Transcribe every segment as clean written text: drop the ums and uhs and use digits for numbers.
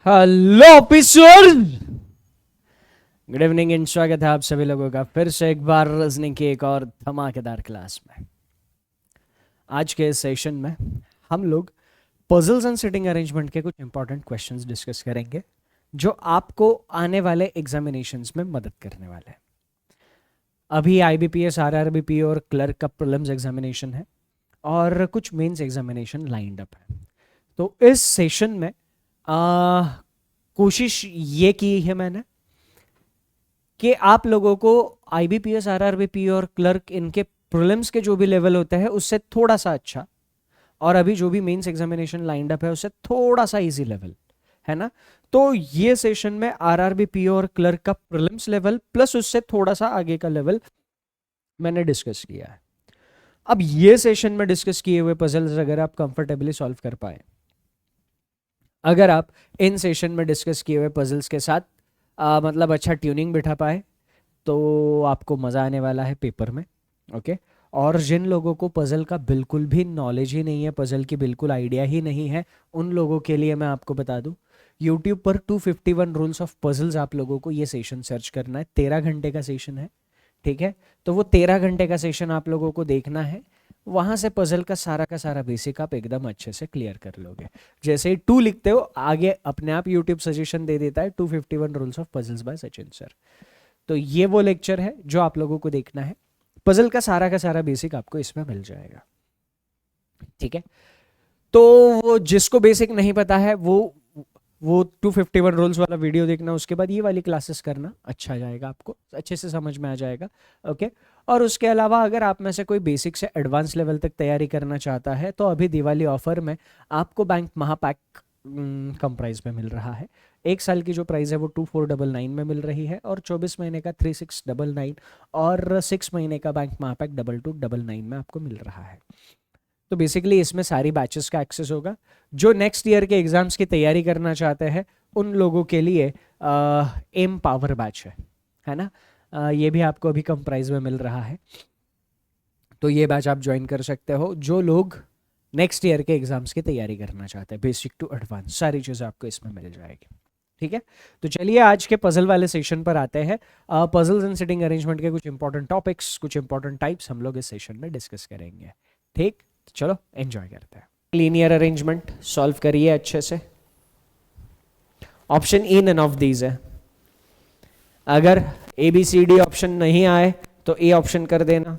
Hello officer, good evening and स्वागत है आप सभी लोगों का फिर से एक बार रीजनिंग की एक और धमाकेदार क्लास में। आज के इस सेशन में हम लोग पजल्स एंड सिटिंग अरेंजमेंट के कुछ इंपॉर्टेंट क्वेश्चंस डिस्कस करेंगे जो आपको आने वाले एग्जामिनेशंस में मदद करने वाले हैं। अभी आईबीपीएस, आरआरबीपी और क्लर्क का प्रीलिम्स एग्जामिनेशन है और कुछ मेंस एग्जामिनेशन लाइंड अप है। तो इस सेशन में कोशिश ये की है मैंने कि आप लोगों को आईबीपीएस, आरआरबीपी और क्लर्क इनके प्रीलिम्स के जो भी लेवल होते हैं उससे थोड़ा सा अच्छा, और अभी जो भी मेंस एग्जामिनेशन लाइंड अप है उससे थोड़ा सा इजी लेवल है ना। तो ये सेशन में आरआरबीपी और क्लर्क का प्रीलिम्स लेवल प्लस उससे थोड़ा सा आगे का लेवल मैंने डिस्कस किया है। अब ये सेशन में डिस्कस किए हुए पजल्स अगर आप कंफर्टेबली सॉल्व कर पाए, अगर आप इन सेशन में डिस्कस किए हुए पजल्स के साथ मतलब अच्छा ट्यूनिंग बिठा पाए तो आपको मज़ा आने वाला है पेपर में। ओके। और जिन लोगों को पजल का बिल्कुल भी नॉलेज ही नहीं है, पजल की बिल्कुल आइडिया ही नहीं है, उन लोगों के लिए मैं आपको बता दूं, यूट्यूब पर 251 रूल्स ऑफ पजल्स आप लोगों को ये सेशन सर्च करना है। 13 घंटे का सेशन है, ठीक है। तो वो 13 घंटे का सेशन आप लोगों को देखना है, वहां से पजल का सारा बेसिक आप एकदम अच्छे से क्लियर कर लोगे। जैसे ही 2 लिखते हो आगे अपने आप यूट्यूब सजेशन दे देता है 251 rules of puzzles by Sachin sir. तो ये वो लेक्चर है जो आप लोगों को देखना है। पजल का सारा बेसिक आपको इसमें मिल जाएगा, ठीक है। तो वो जिसको बेसिक नहीं पता है वो 251 रूल्स वाला वीडियो देखना, उसके बाद ये वाली क्लासेस करना, अच्छा जाएगा, आपको अच्छे से समझ में आ जाएगा। ओके। और उसके अलावा अगर आप में से कोई बेसिक से एडवांस लेवल तक तैयारी करना चाहता है तो अभी दिवाली ऑफर में आपको बैंक महापैक कम प्राइस में मिल रहा है। 1 साल की जो प्राइस है वो 2499 में मिल रही है और 24 महीने का 3699 और 6 महीने का बैंक महापैक 2299 में आपको मिल रहा है। तो बेसिकली इसमें सारी बैचेस का एक्सेस होगा। जो नेक्स्ट ईयर के एग्जाम्स की तैयारी करना चाहते हैं उन लोगों के लिए एम पावर बैच है ना। ये भी आपको अभी कम प्राइस में मिल रहा है, तो ये बैच आप ज्वाइन कर सकते हो। जो लोग नेक्स्ट ईयर के एग्जाम्स की तैयारी करना चाहते हैं, बेसिक टू एडवांस सारी चीज़ें आपको इसमें मिल जाएगी, ठीक है। तो चलिए आज के पजल वाले सेशन पर आते हैं। पजल्स एंड सिटिंग अरेंजमेंट के कुछ इंपॉर्टेंट टॉपिक्स, कुछ इंपॉर्टेंट टाइप्स हम लोग इस सेशन में डिस्कस करेंगे, ठीक। तो चलो एंजॉय करते हैं। लीनियर अरेंजमेंट सॉल्व करिए अच्छे से। Option E none of these है। अगर A B C D option नहीं आए तो ए ऑप्शन कर देना।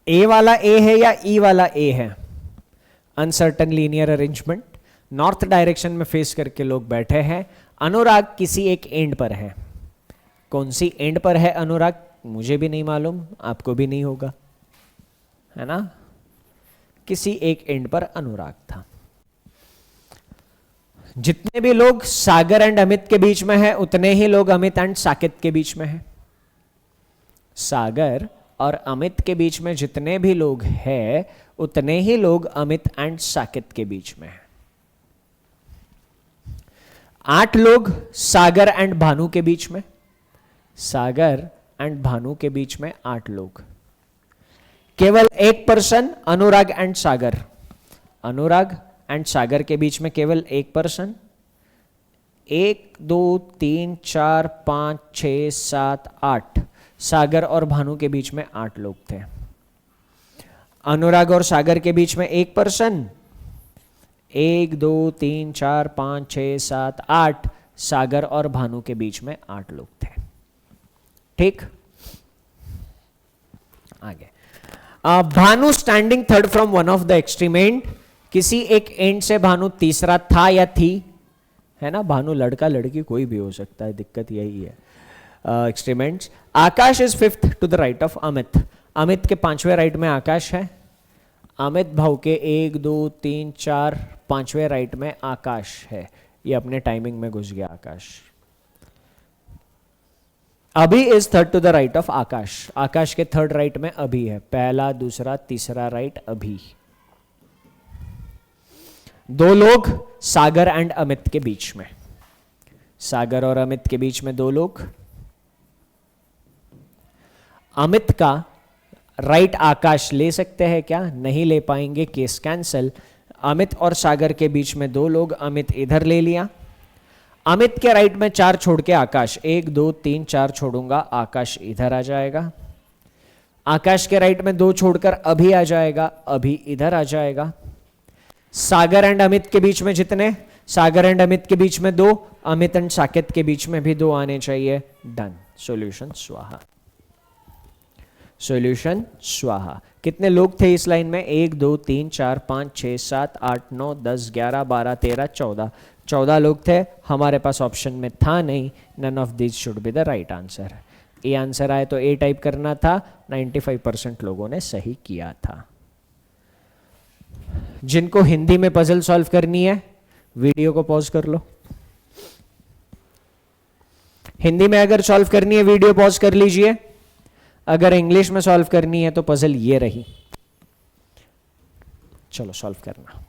ए वाला ए है या ई वाला ए है? Uncertain linear arrangement. North direction में फेस करके लोग बैठे हैं। अनुराग किसी एक एंड पर है। कौन सी एंड पर है अनुराग? मुझे भी नहीं मालूम, आपको भी नहीं होगा, है ना। किसी एक एंड पर अनुराग था। जितने भी लोग सागर एंड अमित के बीच में है उतने ही लोग अमित एंड साकेत के बीच में है। सागर और अमित के बीच में जितने भी लोग हैं उतने ही लोग अमित एंड साकेत के बीच में हैं। 8 लोग सागर एंड भानु के बीच में, सागर एंड भानु के बीच में 8 लोग। केवल एक person Anurag and Sagar, Anurag and Sagar के बीच में केवल एक पर्सन। 1 2 3 4 5 6 7 8 सागर और भानु के बीच में 8 लोग थे। अनुराग और सागर के बीच में एक पर्सन, 1 2 3 4 5 6 7 8 सागर और भानु के बीच में 8 लोग थे। ठीक, आगे। Bhanu standing third from one of the extreme and, किसी एक एंड से भानु तीसरा था या थी, है ना, भानु लड़का लड़की कोई भी हो सकता है, दिक्कत यही है। Extreme ends. Aakash is fifth to the right of Amit, Amit के 5वें राइट में आकाश है। अमित भाव के 1 2 3 4 5वें राइट में आकाश है। ये अपने टाइमिंग में घुस गया आकाश। अभी is third to the right of Akash, Akash के थर्ड राइट में अभी है, पहला दूसरा तीसरा राइट अभी। 2 लोग सागर एंड अमित के बीच में, सागर और अमित के बीच में 2 लोग। अमित का राइट आकाश ले सकते हैं क्या? नहीं ले पाएंगे, केस कैंसल। अमित और सागर के बीच में 2 लोग, अमित इधर ले लिया। अमित के राइट में 4 छोड़ के आकाश, 1 2 3 4 छोड़ूंगा, आकाश इधर आ जाएगा। आकाश के राइट में 2 छोड़कर अभी आ जाएगा, अभी इधर आ जाएगा। सागर एंड अमित के बीच में जितने, सागर एंड अमित के बीच में 2, अमित एंड साकेत के बीच में भी 2 आने चाहिए। डन, सॉल्यूशन स्वाहा, सॉल्यूशन स्वाहा। कितने लोग थे इस लाइन में? 1 2 3 4 5 6 7 8 9 10 11 12 13 14, 14 लोग थे। हमारे पास ऑप्शन में था नहीं, none of this should be the right answer. A answer आए तो ए टाइप करना था। 95% लोगों ने सही किया था। जिनको हिंदी में पजल सॉल्व करनी है वीडियो को पॉज कर लो। हिंदी में अगर सॉल्व करनी है वीडियो पॉज कर लीजिए, अगर इंग्लिश में सॉल्व करनी है तो पजल ये रही। चलो सॉल्व करना।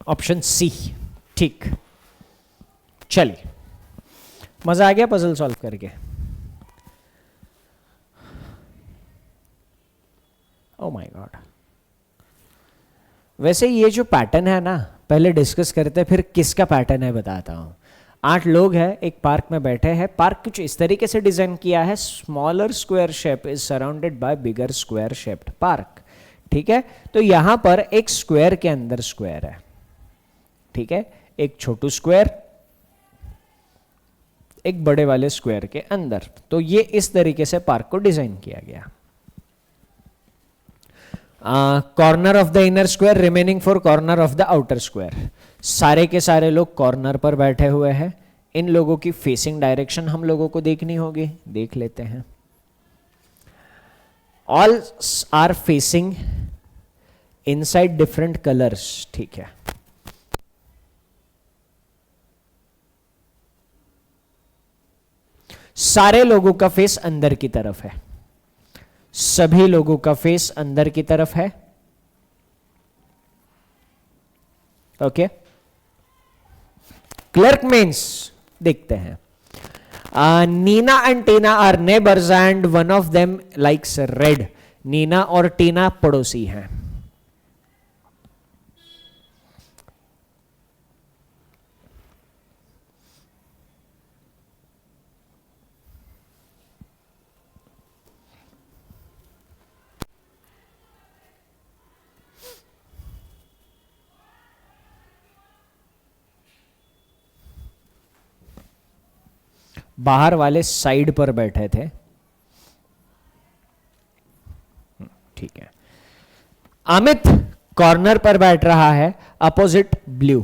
ऑप्शन सी ठीक। चलिए, मजा आ गया पजल सॉल्व करके? ओ माय गॉड। वैसे ये जो पैटर्न है ना, पहले डिस्कस करते हैं, फिर किसका पैटर्न है बताता हूं। 8 लोग हैं, एक पार्क में बैठे हैं। पार्क कुछ इस तरीके से डिजाइन किया है, smaller square shape is surrounded by bigger square shaped park. ठीक है, तो यहां पर एक स्क्वायर के अंदर स्क्वायर है। ठीक है, एक छोटू स्क्वायर एक बड़े वाले स्क्वायर के अंदर। तो ये इस तरीके से पार्क को डिजाइन किया गया। Corner of the inner square remaining for corner of the outer square. सारे के सारे लोग कॉर्नर पर बैठे हुए हैं। इन लोगों की फेसिंग डायरेक्शन हम लोगों को देखनी होगी, देख लेते हैं। All are facing inside different colours. ठीक है, सारे लोगों का फेस अंदर की तरफ है, सभी लोगों का फेस अंदर की तरफ है। ओके, क्लर्क मीन्स देखते हैं। Neena and Tina are neighbours and one of them likes red. Neena और टीना पड़ोसी हैं। बाहर वाले साइड पर बैठे थे। ठीक है, अमित कॉर्नर पर बैठ रहा है, अपोजिट ब्लू।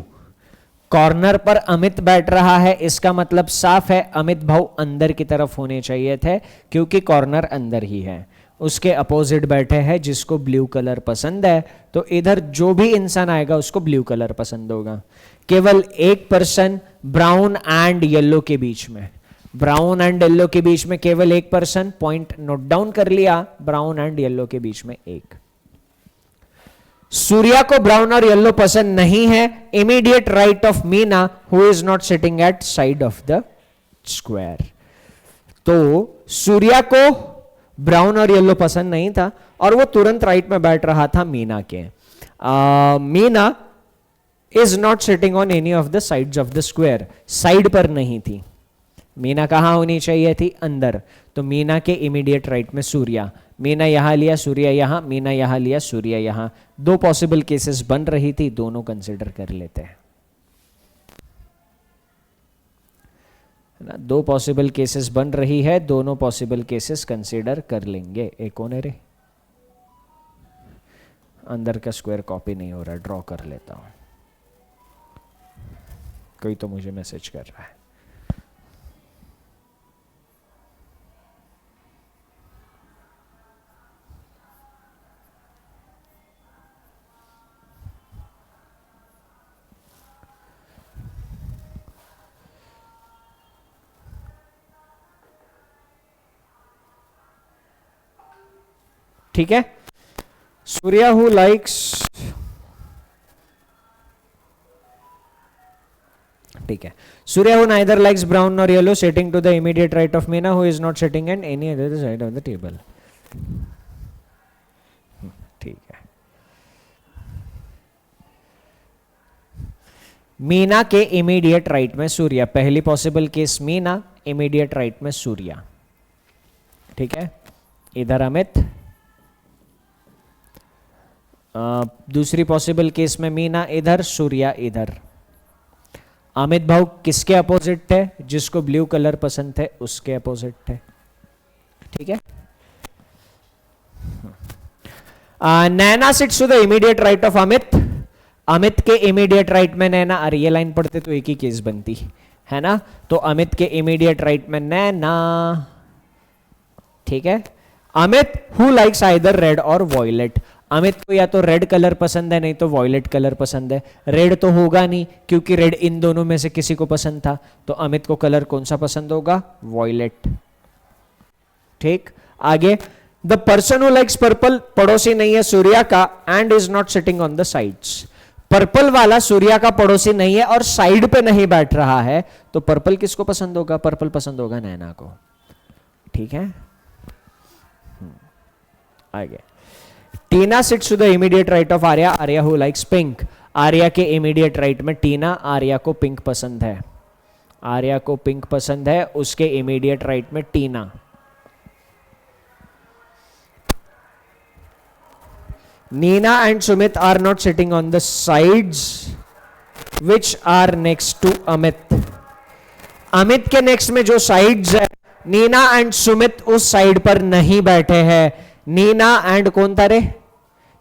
कॉर्नर पर अमित बैठ रहा है, इसका मतलब साफ है अमित भाव अंदर की तरफ होने चाहिए थे, क्योंकि कॉर्नर अंदर ही है। उसके अपोजिट बैठे हैं जिसको ब्लू कलर पसंद है, तो इधर जो भी इंसान आएगा उसको ब्लू कलर पसंद होगा। केवल एक पर्सन ब्राउन एंड येलो के बीच में, ब्राउन एंड येलो के बीच में केवल एक पर्सन, पॉइंट नोट डाउन कर लिया। ब्राउन एंड येलो के बीच में एक। सूर्या को ब्राउन और येलो पसंद नहीं है। Immediate right of Meena who is not sitting eight side of the square. तो सूर्या को ब्राउन और येलो पसंद नहीं था और वो तुरंत राइट में बैठ रहा था मीना के। Meena is not sitting on any of the sides of the square. Side पर नहीं थी। मीना कहां होनी चाहिए थी? अंदर। तो मीना के इमीडिएट राइट में सूर्या। मीना यहां लिया, सूर्या यहां, मीना यहां लिया, सूर्या यहां। दो पॉसिबल केसेस बन रही थी, दोनों कंसिडर कर लेते हैं ना। दो पॉसिबल केसेस बन रही है, दोनों पॉसिबल केसेस कंसिडर कर लेंगे। एक कौन है रे? अंदर का स्क्वायर कॉपी नहीं हो रहा, ड्रॉ कर लेता हूं। कोई तो मुझे मैसेज कर रहा है। ठीक है, सूर्या हु लाइक्स, ठीक है, Surya who neither likes brown और yellow sitting to the immediate right of Meena who is not sitting at any other side of the table. ठीक है, मीना के इमीडिएट राइट में सूर्या। पहली possible case Meena, immediate right में सूर्या। ठीक है, इधर अमित। दूसरी पॉसिबल केस में मीना इधर, सूर्या इधर। अमित भाव किसके अपोजिट थे? जिसको ब्लू कलर पसंद थे उसके अपोजिट थे। ठीक है, Naina sits to the immediate right of Amit. Amit के इमीडिएट राइट में नैना। अरे ये लाइन पढ़ते तो एक ही केस बनती है ना। तो अमित के इमीडिएट राइट में नैना। ठीक है, Amit who likes either red और वॉयलेट। अमित को या तो रेड कलर पसंद है, नहीं तो वॉयलेट कलर पसंद है। रेड तो होगा नहीं क्योंकि रेड इन दोनों में से किसी को पसंद था। तो अमित को कलर कौन सा पसंद होगा? वॉयलेट। ठीक, आगे। The person who likes purple पड़ोसी नहीं है सूर्या का, and is not sitting on the sides. Purple वाला सूर्या का पड़ोसी नहीं है और साइड पे नहीं बैठ रहा है, तो पर्पल किसको पसंद होगा? पर्पल पसंद होगा नैना को। ठीक है, आगे। Tina sits to the immediate right of Arya, Arya who likes pink. Arya के इमीडिएट राइट में टीना, आर्या को पिंक पसंद है, आर्या को पिंक पसंद है, उसके इमीडिएट राइट में टीना। Nina and Sumit are not sitting on the sides which are next to Amit. Amit के नेक्स्ट में जो साइड्स है, नीना एंड सुमित उस साइड पर नहीं बैठे हैं। नीना एंड कौन था रे?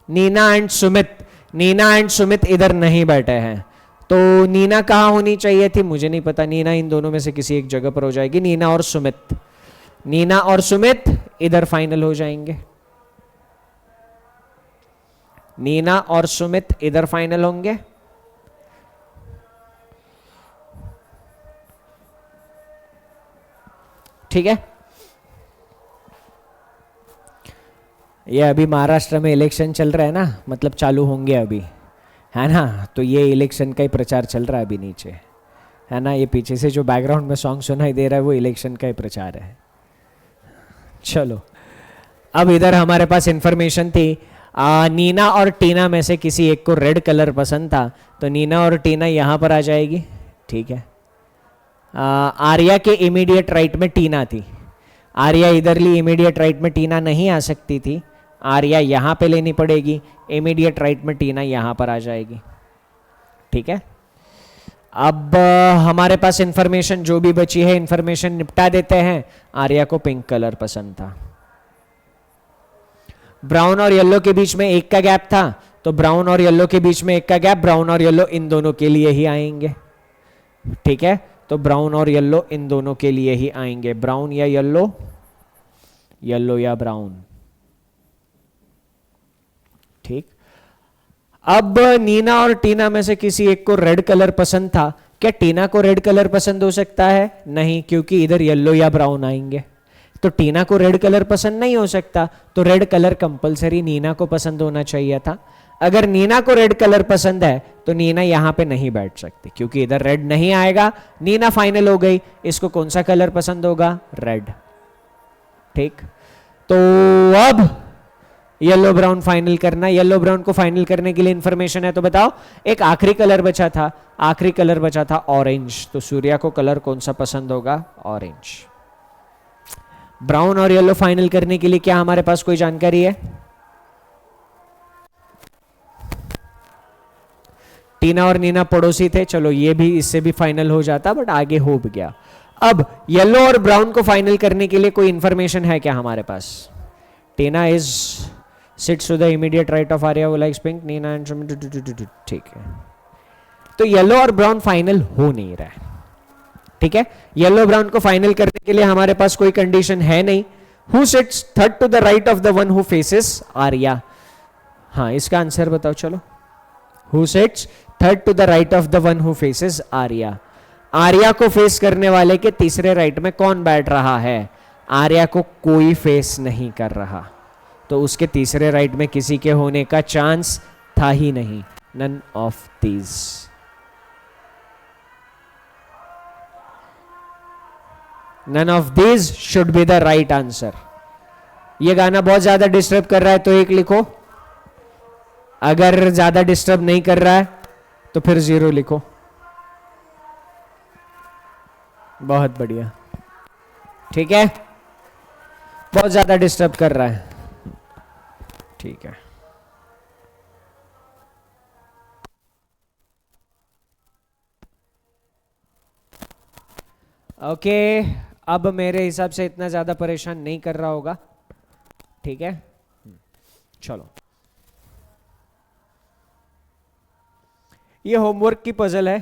नीना एंड सुमित, नीना एंड सुमित इधर नहीं बैठे हैं। तो नीना कहाँ होनी चाहिए थी? मुझे नहीं पता, नीना इन दोनों में से किसी एक जगह पर हो जाएगी। नीना और सुमित, नीना और सुमित इधर फाइनल हो जाएंगे, नीना और सुमित इधर फाइनल होंगे। ठीक है, ये अभी महाराष्ट्र में इलेक्शन चल रहा है ना, मतलब चालू होंगे अभी, है ना? तो ये इलेक्शन का ही प्रचार चल रहा है अभी नीचे, है ना? ये पीछे से जो बैकग्राउंड में सॉन्ग सुनाई दे रहा है वो इलेक्शन का ही प्रचार है। चलो, अब इधर हमारे पास इंफॉर्मेशन थी, नीना और टीना में से किसी एक को रेड कलर पसंद था, तो नीना और टीना यहाँ पर आ जाएगी। ठीक है, आर्या के इमीडिएट राइट में टीना थी, आर्या इधर ली, इमीडिएट राइट में टीना नहीं आ सकती थी, आर्या यहाँ पे लेनी पड़ेगी, इमीडिएट राइट में टीना यहाँ पर आ जाएगी। ठीक है, अब हमारे पास इंफॉर्मेशन जो भी बची है इंफॉर्मेशन निपटा देते हैं। आर्या को पिंक कलर पसंद था, ब्राउन और येलो के बीच में एक का गैप था, तो ब्राउन और येलो के बीच में एक का गैप, ब्राउन और येलो इन दोनों के लिए ही आएंगे। ठीक है, तो ब्राउन और येलो इन दोनों के लिए ही आएंगे, ब्राउन या येलो, येलो या ब्राउन। ठीक, अब नीना और टीना में से किसी एक को रेड कलर पसंद था, क्या टीना को रेड कलर पसंद हो सकता है? नहीं, क्योंकि इधर येलो या ब्राउन आएंगे, तो टीना को रेड कलर पसंद नहीं हो सकता, तो रेड कलर कंपलसरी नीना को पसंद होना चाहिए था। अगर नीना को रेड कलर पसंद है तो नीना यहां पे नहीं बैठ सकती, क्योंकि इधर रेड नहीं आएगा, नीना फाइनल हो गई। इसको कौन सा कलर पसंद होगा? रेड। ठीक, तो अब येलो ब्राउन फाइनल करना। येलो ब्राउन को फाइनल करने के लिए इंफॉर्मेशन है, तो बताओ, एक आखिरी कलर बचा था, आखिरी कलर बचा था ऑरेंज, तो सूर्या को कलर कौन सा पसंद होगा? ऑरेंज। ब्राउन और येलो फाइनल करने के लिए क्या हमारे पास कोई जानकारी है? टीना और नीना पड़ोसी थे, चलो ये भी इससे भी फाइनल हो जाता, बट आगे हो भी गया। अब येलो और ब्राउन को फाइनल करने के लिए कोई इंफॉर्मेशन है क्या हमारे पास? Tina is sits to the immediate right of Arya who likes pink, Neena and, ठीक है, तो येलो और ब्राउन फाइनल हो नहीं रहा है। ठीक है, येलो ब्राउन को फाइनल करने के लिए हमारे पास कोई कंडीशन है नहीं। Who sits third to the right of the one who faces Arya? हाँ, इसका आंसर बताओ चलो। Who sits third to the right of the one who faces Arya? Arya को फेस करने वाले के तीसरे राइट में कौन बैठ रहा है? आर्या को कोई फेस नहीं कर रहा, तो उसके तीसरे राइट में किसी के होने का चांस था ही नहीं। None of these. None of these should be the right answer. ये गाना बहुत ज्यादा डिस्टर्ब कर रहा है तो एक लिखो, अगर ज्यादा डिस्टर्ब नहीं कर रहा है तो फिर 0 लिखो। बहुत बढ़िया। ठीक है, बहुत ज्यादा डिस्टर्ब कर रहा है, ठीक है। ओके, अब मेरे हिसाब से इतना ज्यादा परेशान नहीं कर रहा होगा, ठीक है। चलो, ये होमवर्क की पजल है,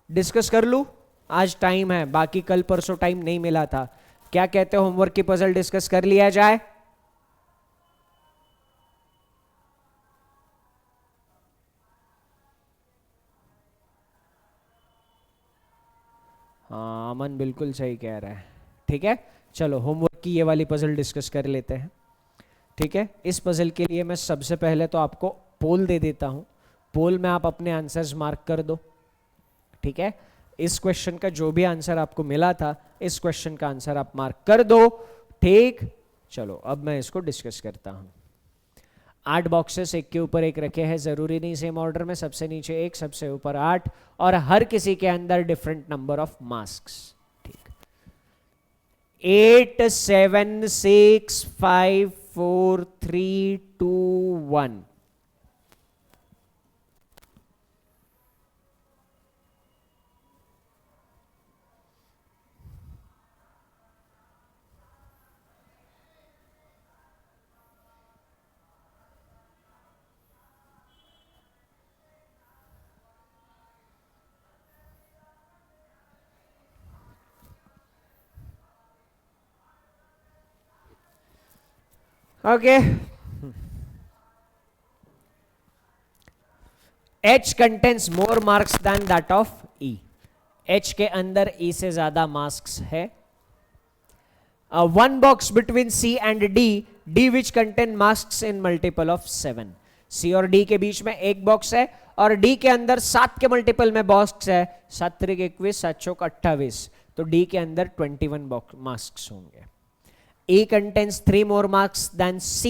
डिस्कस कर लूं? आज टाइम है, बाकी कल परसों टाइम नहीं मिला था। क्या कहते हो, होमवर्क की पजल डिस्कस कर लिया जाए? हाँ, अमन बिल्कुल सही कह रहा है। ठीक है, चलो होमवर्क की ये वाली पजल डिस्कस कर लेते हैं। ठीक है, इस पजल के लिए मैं सबसे पहले तो आपको पोल दे देता हूँ। पोल में आप अपने आंसर्स मार्क कर दो, ठीक है। इस क्वेश्चन का जो भी आंसर आपको मिला था, इस क्वेश्चन का आंसर आप मार्क कर दो, ठीक। चलो अब मैं इसको डिस्कस करता हूं। 8 बॉक्सेस एक के ऊपर एक रखे हैं, जरूरी नहीं सेम ऑर्डर में, सबसे नीचे 1, सबसे ऊपर 8, और हर किसी के अंदर डिफरेंट नंबर ऑफ मास्क्स, ठीक। 8 7 6 5 4 3 2 1। Okay. H contains more marks than that of E. H के अंदर E से ज्यादा मार्क्स है। One box between C and D, D which contain marks in multiple of 7. C और D के बीच में एक बॉक्स है और D के अंदर 7 के मल्टीपल में बॉक्स है, 7 त्रिक 21, 7 चौक 28, तो D के अंदर 21 मार्क्स होंगे। E contains 3 more marks than C.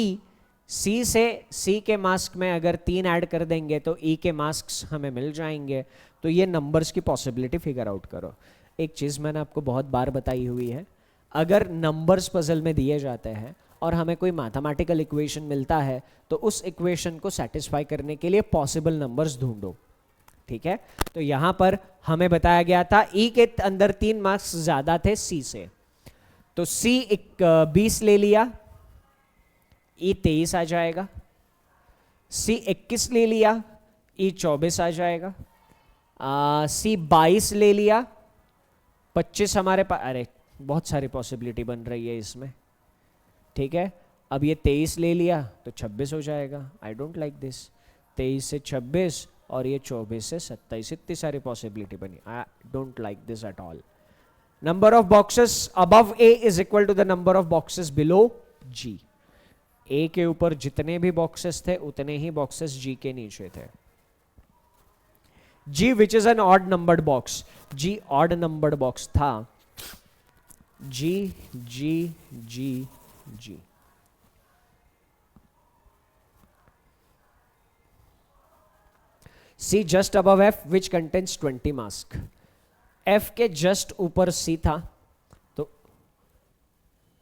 C से C के मार्क्स में अगर 3 ऐड कर देंगे तो E के मार्क्स हमें मिल जाएंगे। तो ये नंबर्स की पॉसिबिलिटी फिगर आउट करो। एक चीज़ मैंने आपको बहुत बार बताई हुई है, अगर नंबर्स पजल में दिए जाते हैं और हमें कोई मैथमेटिकल इक्वेशन मिलता है तो उस इक्वेशन को सेटिस्फाई करने के लिए पॉसिबल नंबर्स ढूंढो, ठीक है। तो यहाँ पर हमें बताया गया था E के अंदर 3 मार्क्स ज़्यादा थे C से, तो C 20 ले लिया, E 23 आ जाएगा। C 21 ले लिया, E 24 आ जाएगा। C 22 ले लिया, 25 हमारे पास, अरे बहुत सारी पॉसिबिलिटी बन रही है इसमें, ठीक है। अब ये 23 ले लिया तो 26 हो जाएगा। I don't like this. 23 से 26 और ये 24 से 27, इतनी सारी पॉसिबिलिटी बनी। I don't like this at all. Number of boxes above A is equal to the number of boxes below G. A के ऊपर जितने भी बॉक्सेस थे उतने ही बॉक्सेस G के नीचे थे। G which is an odd numbered box. G odd numbered box था। G G G G। C just above F which contains 20 mask. F के जस्ट ऊपर C था, तो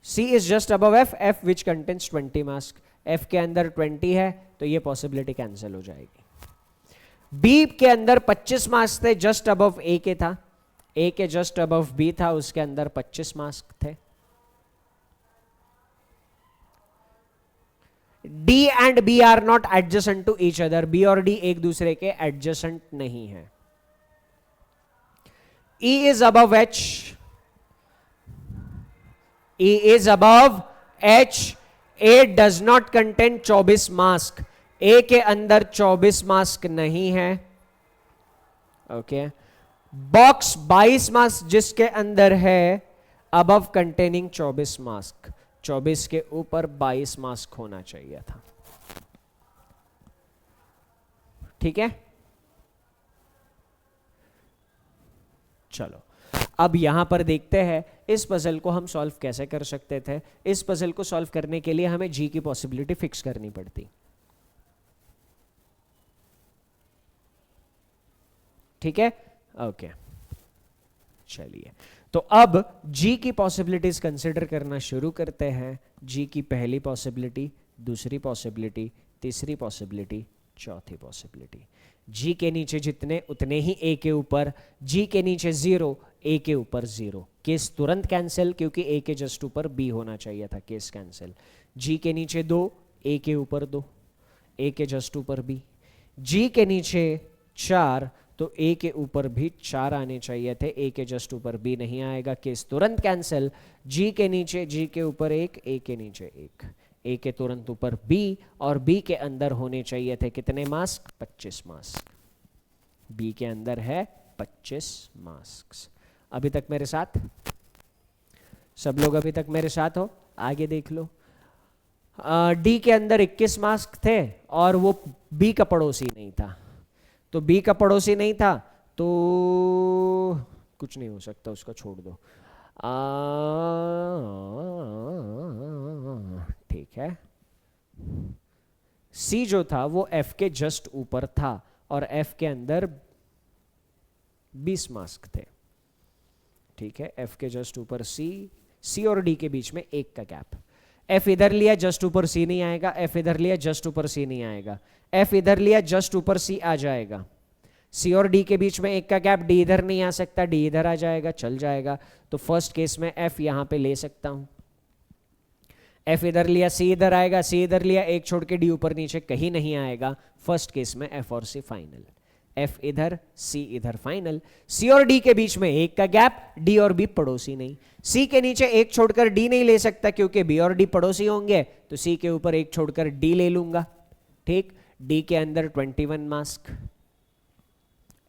C is just above F, F which contains 20 mask. F के अंदर 20 है तो ये पॉसिबिलिटी कैंसिल हो जाएगी। B के अंदर 25 मार्क्स थे, जस्ट अबव A के था। A के जस्ट अबव B था, उसके अंदर 25 मार्क्स थे। D and B are not adjacent to each other. B और D एक दूसरे के adjacent नहीं है। E is above H. E is above H. A does not contain 24 mask. A के अंदर 24 मास्क नहीं है, ओके। बॉक्स 22 मास्क जिसके अंदर है, above containing 24 मास्क, 24 के ऊपर 22 मास्क होना चाहिए था, ठीक है। चलो अब यहां पर देखते हैं इस पजल को हम सॉल्व कैसे कर सकते थे। इस पजल को सॉल्व करने के लिए हमें G की पॉसिबिलिटी फिक्स करनी पड़ती, ठीक है, ओके। चलिए तो अब G की पॉसिबिलिटीज कंसिडर करना शुरू करते हैं। G की पहली पॉसिबिलिटी, दूसरी पॉसिबिलिटी, तीसरी पॉसिबिलिटी, चौथी पॉसिबिलिटी। G के नीचे जितने उतने ही A के ऊपर, G के नीचे 0, A के ऊपर 0। केस तुरंत कैंसिल क्योंकि A के जस्ट ऊपर B होना चाहिए था, केस कैंसिल। G के नीचे 2, A के ऊपर 2, A के जस्ट ऊपर B। G के नीचे 4 तो A के ऊपर भी 4 आने चाहिए थे, A के जस्ट ऊपर B नहीं आएगा, केस तुरंत कैंसिल। G के नीचे, G के ऊपर 1, A के नीचे 1, A के तुरंत ऊपर B, और B के अंदर होने चाहिए थे कितने मास्क? 25 मास्क। B के अंदर है 25 मास्क। अभी तक मेरे साथ सब लोग? अभी तक मेरे साथ हो? आगे देख लो। D के अंदर 21 मास्क थे और वो B का पड़ोसी नहीं था, तो बी का पड़ोसी नहीं था, तो कुछ नहीं हो सकता, उसका छोड़ दो। ठीक है, सी जो था वो एफ के जस्ट ऊपर था और एफ के अंदर 20 मास्क थे। ठीक है, एफ के जस्ट ऊपर सी और डी के बीच में 1 का गैप। एफ इधर लिया जस्ट ऊपर सी नहीं आएगा, एफ इधर लिया जस्ट ऊपर सी नहीं आएगा, एफ इधर लिया जस्ट ऊपर सी आ जाएगा। सी और डी के बीच में 1 का गैप, डी इधर नहीं आ सकता, डी इधर आ जाएगा, चल जाएगा। तो फर्स्ट केस में एफ यहां पे ले सकता हूं। एफ इधर लिया, सी इधर आएगा, सी इधर लिया, एक छोड़ के डी ऊपर नीचे कहीं नहीं आएगा। फर्स्ट केस में एफ और सी फाइनल, एफ इधर सी इधर फाइनल। सी और डी के बीच में 1 का गैप, डी और बी पड़ोसी नहीं। सी के नीचे 1 छोड़कर डी नहीं ले सकता क्योंकि बी और डी पड़ोसी होंगे, तो सी के ऊपर 1 छोड़कर डी ले लूंगा। ठीक, डी के अंदर 21 मास्क,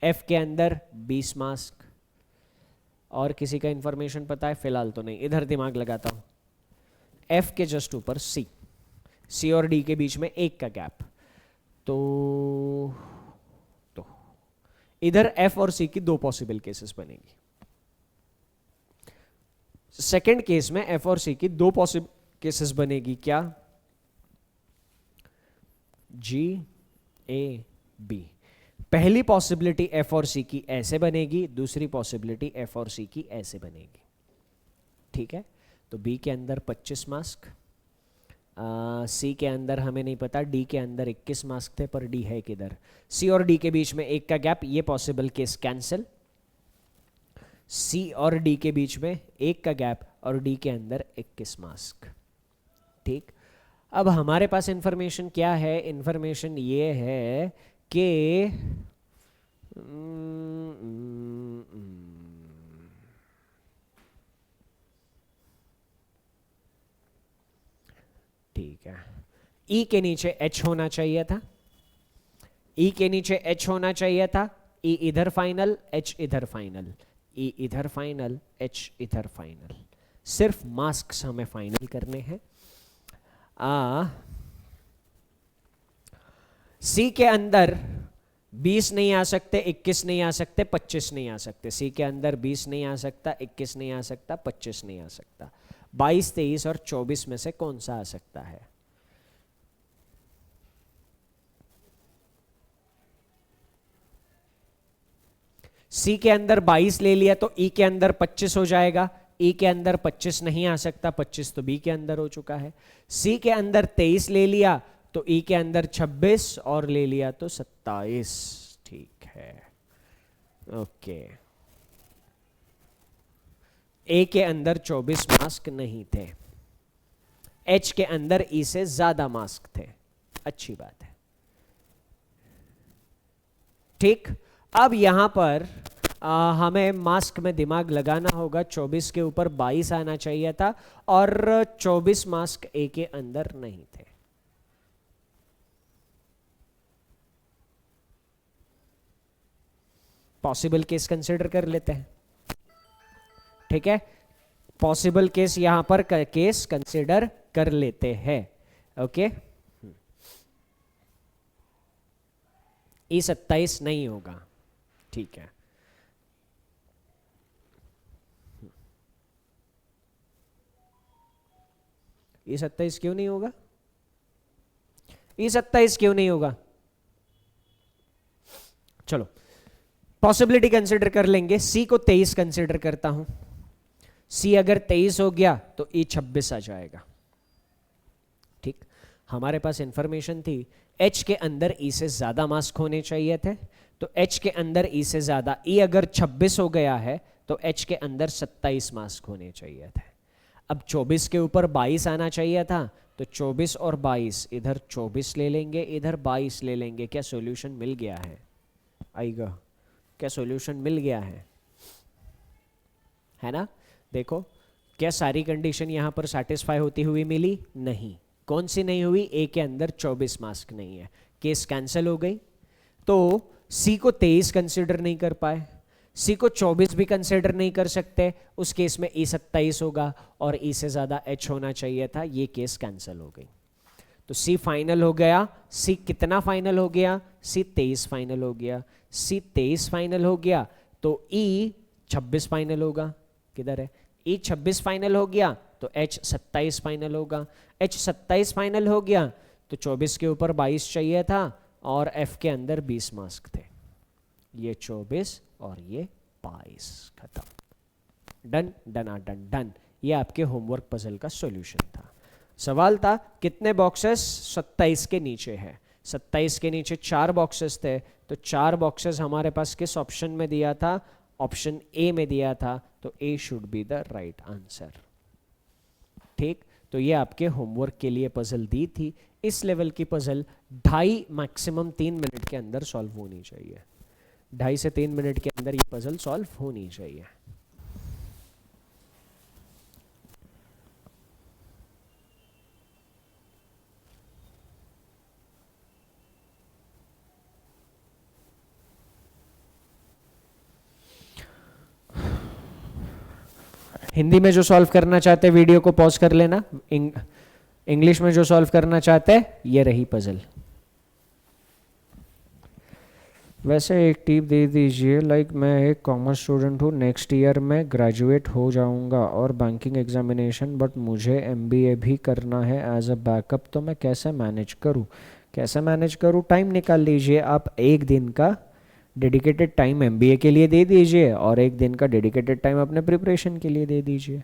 एफ के अंदर 20 मास्क। और किसी का इंफॉर्मेशन पता है? फिलहाल तो नहीं, इधर दिमाग लगाता हूं। एफ के जस्ट ऊपर सी, सी और डी के बीच में 1 का गैप, तो इधर एफ और सी की 2 पॉसिबल केसेस बनेगी। सेकंड केस में एफ और सी की 2 पॉसिबल केसेस बनेगी। क्या? जी ए बी। पहली पॉसिबिलिटी एफ और सी की ऐसे बनेगी, दूसरी पॉसिबिलिटी एफ और सी की ऐसे बनेगी। ठीक है, तो बी के अंदर 25 मास्क, सी के अंदर हमें नहीं पता, डी के अंदर 21 मास्क थे, पर डी है किधर? सी और डी के बीच में 1 का गैप, ये पॉसिबल केस कैंसिल। सी और डी के बीच में 1 का गैप और डी के अंदर 21 मास्क। ठीक, अब हमारे पास इंफॉर्मेशन क्या है? इंफॉर्मेशन ये है कि ठीक है, ई के नीचे एच होना चाहिए था, ई के नीचे एच होना चाहिए था। ई इधर फाइनल, एच इधर फाइनल, ई इधर फाइनल, एच इधर फाइनल। सिर्फ मास्क्स हमें फाइनल करने हैं। सी के अंदर 20 नहीं आ सकते, 21 नहीं आ सकते, 25 नहीं आ सकते। सी के अंदर 20 नहीं आ सकता, 21 नहीं आ सकता, 25 नहीं आ सकता। 22, 23 और 24 में से कौन सा आ सकता है? सी के अंदर 22 ले लिया तो ई के अंदर 25 हो जाएगा। ई के अंदर 25 नहीं आ सकता, 25 तो बी के अंदर हो चुका है। सी के अंदर 23 ले लिया तो ई के अंदर 26 और ले लिया तो 27। ठीक है, ओके। ए के अंदर 24 मास्क नहीं थे, एच के अंदर ई से ज्यादा मास्क थे। अच्छी बात है। ठीक, अब यहां पर हमें मास्क में दिमाग लगाना होगा। 24 के ऊपर 22 आना चाहिए था और 24 मास्क ए के अंदर नहीं थे। पॉसिबल केस कंसिडर कर लेते हैं। ठीक है, पॉसिबल केस यहां पर केस कंसिडर कर लेते हैं। ओके, ई 27 नहीं होगा। ठीक है, ई 27 क्यों नहीं होगा? ई 27 क्यों नहीं होगा? चलो पॉसिबिलिटी कंसिडर कर लेंगे। सी को 23 कंसिडर करता हूं। सी अगर 23 हो गया तो ई 26 आ जाएगा। ठीक, हमारे पास इंफॉर्मेशन थी एच के अंदर ई से ज्यादा मास्क होने चाहिए थे, तो एच के अंदर ई से ज्यादा, ई अगर 26 हो गया है तो एच के अंदर 27 मास्क होने चाहिए थे। अब 24 के ऊपर 22 आना चाहिए था, तो 24 और 22, इधर 24 ले लेंगे, इधर 22 ले लेंगे। क्या सॉल्यूशन मिल गया है? आएगा, क्या सॉल्यूशन मिल गया है ना? देखो, क्या सारी कंडीशन यहां पर सेटिस्फाई होती हुई मिली? नहीं। कौन सी नहीं हुई? ए के अंदर 24 मास्क नहीं है, केस कैंसिल हो गई। तो सी को 23 कंसिडर नहीं कर पाए, सी को 24 भी कंसिडर नहीं कर सकते, उस केस में ई 27 होगा और ई से ज्यादा एच होना चाहिए था, ये केस कैंसिल हो गई। तो सी फाइनल हो गया, सी कितना फाइनल हो गया, सी 23 फाइनल हो गया, सी 23 फाइनल हो गया तो ई 26 फाइनल होगा, किधर है, ई 26 फाइनल हो गया तो एच 27 फाइनल होगा, एच 27 फाइनल हो गया तो 24 के ऊपर 22 चाहिए था और एफ के अंदर 20 मार्क्स थे, ये 24 और ये 22, खत्म, डन डन डन डन। ये आपके होमवर्क पजल का सॉल्यूशन था। सवाल था कितने बॉक्सेस 27 के नीचे है, 27 के नीचे 4 बॉक्सेस थे, तो 4 बॉक्सेस हमारे पास किस ऑप्शन में दिया था, ऑप्शन ए में दिया था, तो A should be the right answer. ठीक, तो ये आपके होमवर्क के लिए पजल दी थी। इस लेवल की पजल 2.5 मैक्सिमम 3 मिनट के अंदर सॉल्व होनी चाहिए, 2.5 से 3 मिनट के अंदर ये पजल सॉल्व होनी चाहिए। हिंदी में जो सॉल्व करना चाहते वीडियो को पॉज कर लेना, इंग्लिश में जो सॉल्व करना चाहते ये रही पजल। वैसे एक टिप दे दीजिए, लाइक मैं एक कॉमर्स स्टूडेंट हूँ, नेक्स्ट ईयर में ग्रेजुएट हो जाऊँगा और बैंकिंग एग्जामिनेशन, बट मुझे एमबीए भी करना है एज अ बैकअप, तो मैं कैसे मैनेज करूँ? कैसे मैनेज करूँ? टाइम निकाल लीजिए आप, एक दिन का डेडिकेटेड टाइम एमबीए के लिए दे दीजिए और एक दिन का डेडिकेटेड टाइम अपने प्रिपरेशन के लिए दे दीजिए।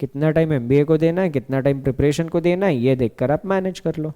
कितना टाइम एमबीए को देना है, कितना टाइम प्रिपरेशन को देना है, ये देखकर आप मैनेज कर लो।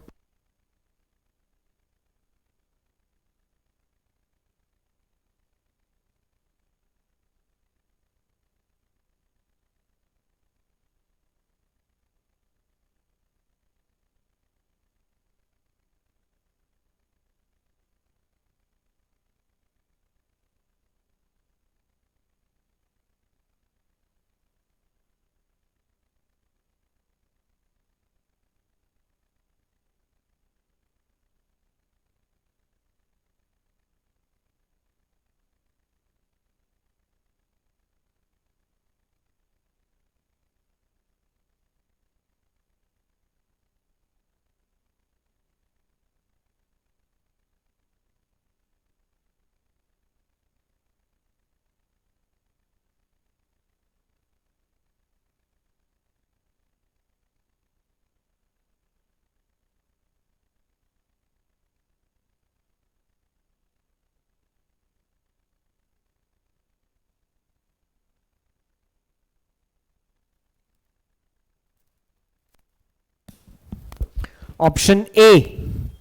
ऑप्शन ए,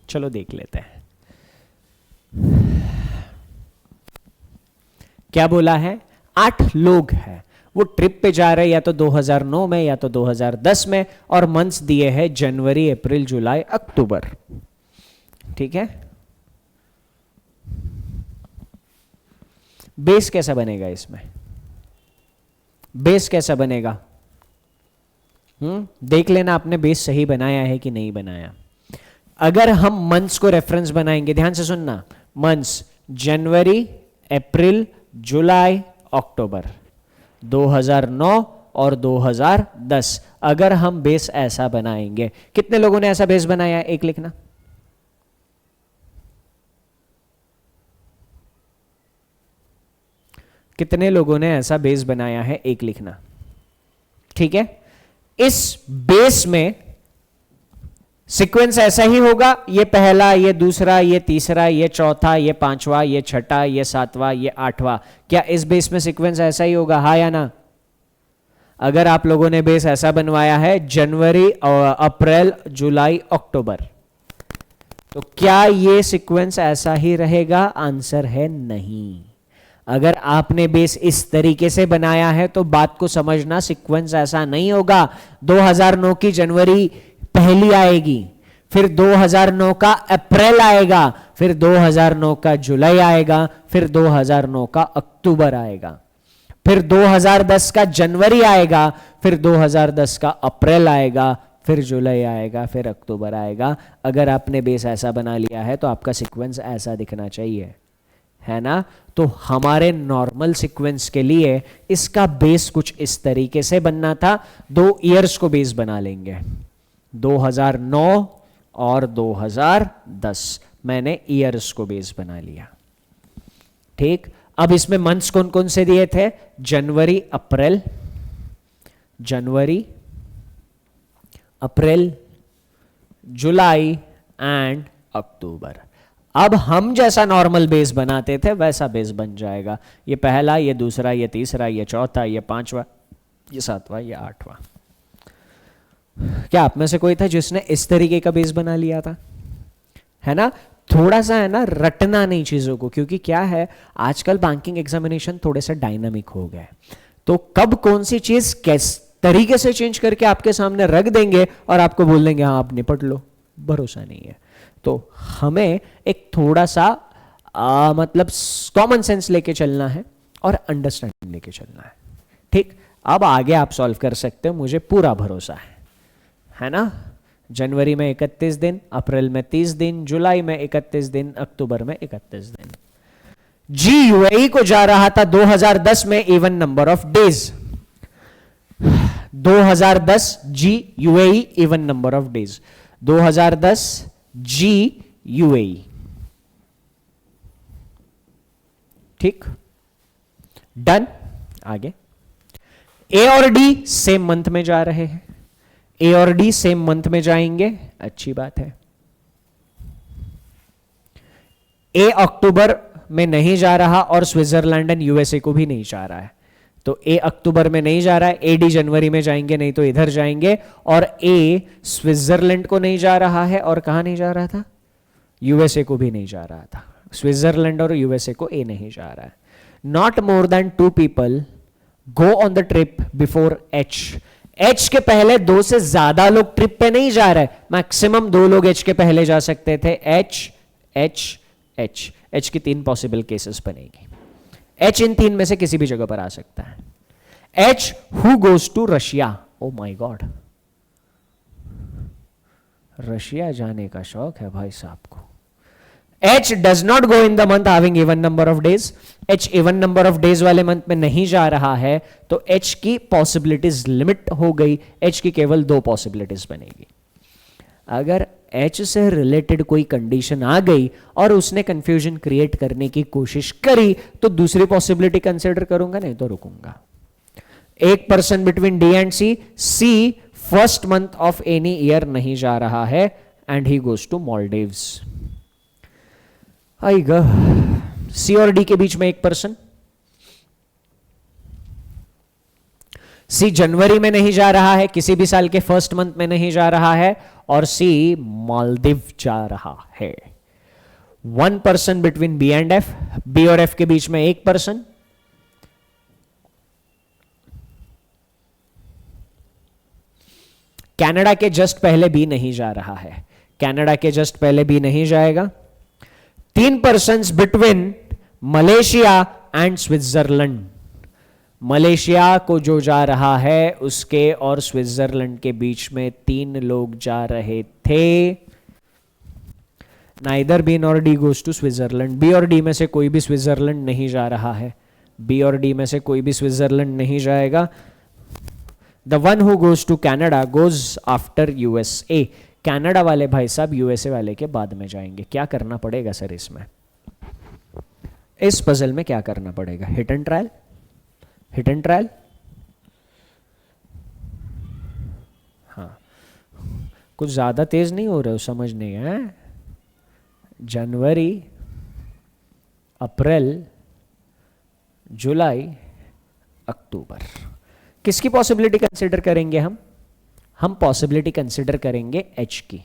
चलो देख लेते हैं क्या बोला है। 8 लोग हैं, वो ट्रिप पे जा रहे हैं, या तो 2009 में या तो 2010 में, और मंथ्स दिए हैं जनवरी, अप्रैल, जुलाई, अक्टूबर। ठीक है, बेस कैसा बनेगा इसमें, बेस कैसा बनेगा? देख लेना आपने बेस सही बनाया है कि नहीं बनाया। अगर हम मंथ्स को रेफरेंस बनाएंगे, ध्यान से सुनना, मंथ्स जनवरी, अप्रैल, जुलाई, अक्टूबर, 2009 और 2010, अगर हम बेस ऐसा बनाएंगे, कितने लोगों ने ऐसा बेस बनाया है, एक लिखना। कितने लोगों ने ऐसा बेस बनाया है, एक लिखना। ठीक है, इस बेस में सीक्वेंस ऐसा ही होगा, ये पहला, ये दूसरा, ये तीसरा, ये चौथा, ये पांचवा, ये छठा, ये सातवां, ये आठवां। क्या इस बेस में सीक्वेंस ऐसा ही होगा, हाँ या ना? अगर आप लोगों ने बेस ऐसा बनवाया है जनवरी, अप्रैल, जुलाई, अक्टूबर, तो क्या ये सीक्वेंस ऐसा ही रहेगा? आंसर है नहीं। अगर आपने बेस इस तरीके से बनाया है तो बात को समझना, सीक्वेंस ऐसा नहीं होगा। 2009 की जनवरी पहली आएगी, फिर 2009 का अप्रैल आएगा, फिर 2009 का जुलाई आएगा, फिर 2009 का अक्टूबर आएगा, फिर 2010 का जनवरी आएगा, फिर 2010 का अप्रैल आएगा, फिर जुलाई आएगा, फिर अक्टूबर आएगा। अगर आपने बेस ऐसा बना लिया है तो आपका सीक्वेंस ऐसा दिखना चाहिए, है ना? तो हमारे नॉर्मल सीक्वेंस के लिए इसका बेस कुछ इस तरीके से बनना था। 2 ईयर्स को बेस बना लेंगे, 2009 और 2010 मैंने ईयर्स को बेस बना लिया। ठीक, अब इसमें मंथ्स कौन कौन से दिए थे? जनवरी अप्रैल, जुलाई एंड अक्टूबर। अब हम जैसा नॉर्मल बेस बनाते थे वैसा बेस बन जाएगा। ये पहला, ये दूसरा, ये तीसरा, ये चौथा, ये पांचवा, ये सातवां, ये आठवां। क्या आप में से कोई था जिसने इस तरीके का बेस बना लिया था? है ना, थोड़ा सा है ना, रटना नहीं चीजों को, क्योंकि क्या है आजकल बैंकिंग एग्जामिनेशन थोड़े से डायनामिक हो गए, तो कब कौन सी चीज किस तरीके से चेंज करके आपके सामने रख देंगे और आपको बोल देंगे हाँ आप निपट लो, भरोसा नहीं है। तो हमें एक थोड़ा सा मतलब कॉमन सेंस लेके चलना है और अंडरस्टैंडिंग लेके चलना है। ठीक, अब आगे आप सॉल्व कर सकते हो, मुझे पूरा भरोसा है ना। जनवरी में 31 दिन, अप्रैल में 30 दिन, जुलाई में 31 दिन, अक्टूबर में 31 दिन। जी यूएई को जा रहा था 2010 में even number of days. 2010 G UAE even number of days. 2010 G UAE. ठीक, डन। आगे ए और डी सेम मंथ में जा रहे हैं, ए और डी सेम मंथ में जाएंगे, अच्छी बात है। ए अक्टूबर में नहीं जा रहा और स्विट्जरलैंड एंड यूएसए को भी नहीं जा रहा है, तो ए अक्टूबर में नहीं जा रहा है, ए डी जनवरी में जाएंगे, नहीं तो इधर जाएंगे। और ए स्विट्जरलैंड को नहीं जा रहा है और कहां नहीं जा रहा था? यूएसए को भी नहीं जा रहा था। स्विट्जरलैंड और यूएसए को ए नहीं जा रहा है। Not more than 2 people go on the trip before H. H के पहले 2 से ज्यादा लोग ट्रिप पे नहीं जा रहे, मैक्सिमम 2 लोग एच के पहले जा सकते थे। एच एच एच एच की 3 पॉसिबल केसेस बनेगी। एच इन 3 में से किसी भी जगह पर आ सकता है। H who goes to Russia. Oh my god, Russia जाने का शौक है भाई साहब को। H does not go in the month having even number of days. H even number of days वाले मंथ में नहीं जा रहा है, तो एच की पॉसिबिलिटीज लिमिट हो गई। एच की केवल 2 पॉसिबिलिटीज बनेगी। अगर एच से रिलेटेड कोई कंडीशन आ गई और उसने कंफ्यूजन क्रिएट करने की कोशिश करी, तो दूसरी पॉसिबिलिटी कंसिडर करूंगा, नहीं तो रुकूंगा। एक person between D and C, C first month of any year नहीं जा रहा है and he goes to Maldives. आएगा सी और डी के बीच में एक पर्सन, सी जनवरी में नहीं जा रहा है, किसी भी साल के फर्स्ट मंथ में नहीं जा रहा है, और सी मालदीव जा रहा है। 1 person between B and F, B और एफ के बीच में एक पर्सन, कनाडा के जस्ट पहले बी नहीं जा रहा है, कनाडा के जस्ट पहले बी नहीं जाएगा। 3 persons between Malaysia and Switzerland, Malaysia को जो जा रहा है उसके और स्विट्जरलैंड के बीच में 3 लोग जा रहे थे। Neither B nor D goes to Switzerland. B और डी में से कोई भी स्विट्जरलैंड नहीं जा रहा है, बी और डी में से कोई भी स्विट्जरलैंड नहीं जाएगा। The one who goes to Canada goes after USA. Canada वाले भाई साहब यूएसए वाले के बाद में जाएंगे। क्या करना पड़ेगा सर इसमें, इस पजल में क्या करना पड़ेगा? Hit and trial, hit and trial. हाँ, कुछ ज्यादा तेज नहीं हो रहे हो, समझ नहीं है। जनवरी, अप्रैल, जुलाई, अक्टूबर, किसकी पॉसिबिलिटी कंसिडर करेंगे हम पॉसिबिलिटी कंसिडर करेंगे एच की।